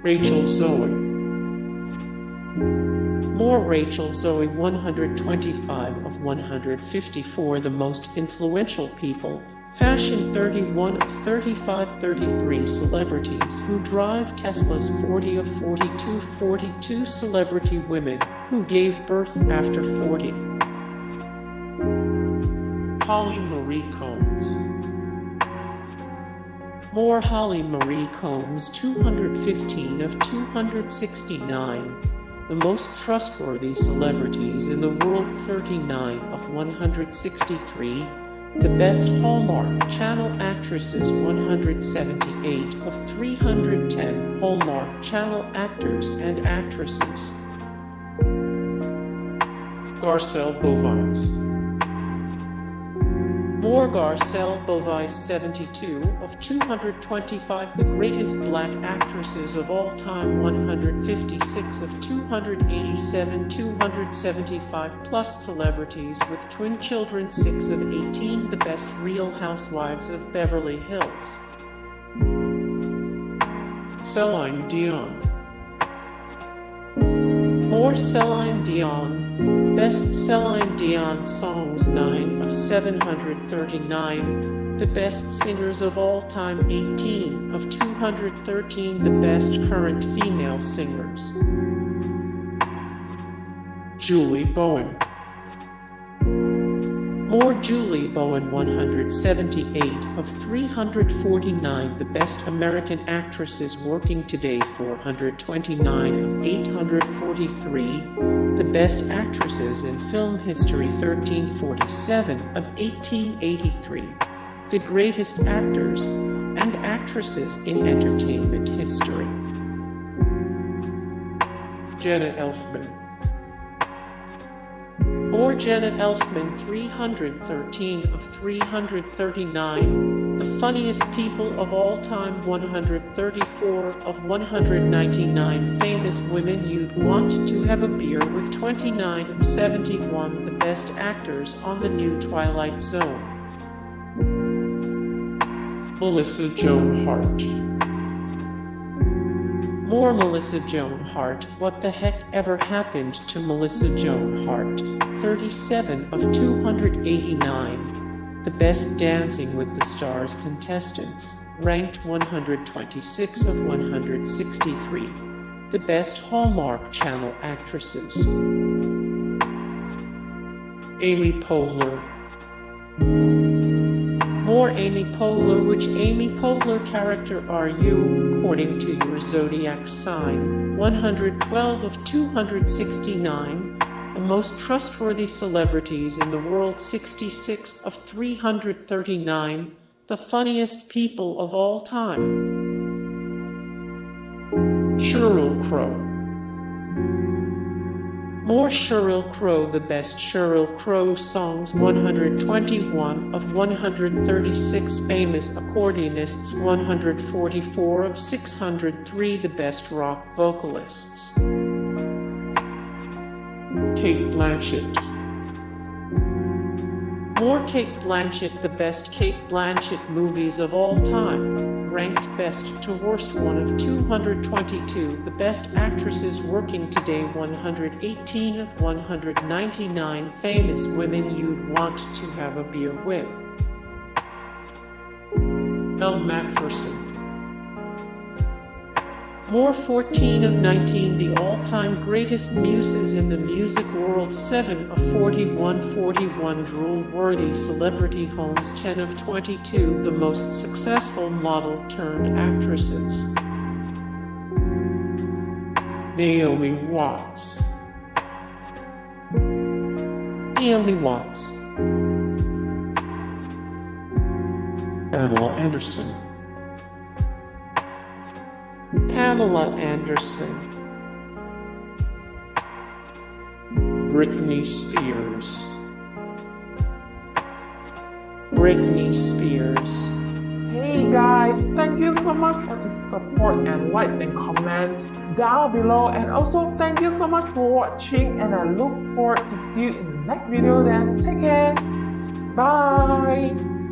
Rachel Zoe. More Rachel Zoe 125 of 154 the most influential people. Fashion 31 of 35 33 celebrities who drive Teslas 40 of 42 celebrity women who gave birth after 40. Holly Marie Combs. More Holly Marie Combs 215 of 269. The most trustworthy celebrities in the world 39 of 163. The best Hallmark Channel actresses 178 of 310 Hallmark Channel actors and actresses. Garcelle Beauvais. More Garcelle Beauvais 72 of 225 the greatest black actresses of all time 156 of 287 275 plus celebrities with twin children 6 of 18 the best Real Housewives of Beverly Hills. Celine Dion. More Celine Dion. Best Celine Dion songs 9 of 739. The best singers of all time 18 of 213. The best current female singers. Julie Bowen. More Julie Bowen 178 of 349 the best American actresses working today 429 of 843 the best actresses in film history 1347 of 1883 the greatest actors and actresses in entertainment history. Jenna Elfman. Or Jenna Elfman 313 of 339, the funniest people of all time 134 of 199 famous women you'd want to have a beer with 29 of 71 the best actors on the new Twilight Zone. Melissa Joan Hart. More Melissa Joan Hart. What the heck ever happened to Melissa Joan Hart? 37 of 289. The best Dancing with the Stars contestants, ranked 126 of 163. The best Hallmark Channel actresses. Amy Poehler. More Amy Poehler. Which Amy Poehler character are you, according to your zodiac sign? 112 of 269. The most trustworthy celebrities in the world 66 of 339. The funniest people of all time. Sheryl Crow. More Sheryl Crow. The best Sheryl Crow songs 121 of 136 famous accordionists 144 of 603 the best rock vocalists. Cate Blanchett. More Cate Blanchett. The best Cate Blanchett movies of all time, ranked best to worst 1 of 222 the best actresses working today 118 of 199 famous women you'd want to have a beer with. Elle Macpherson. More 14 of 19 the all-time greatest muses in the music world 7 of 41 drool-worthy celebrity homes 10 of 22 the most successful model-turned-actresses. Naomi Watts. Naomi Watts. Pamela Anderson. Pamela Anderson. Britney Spears. Britney Spears. Hey guys, thank you so much for the support and likes and comments down below, and also thank you so much for watching, and I look forward to see you in the next video. Then take care. Bye.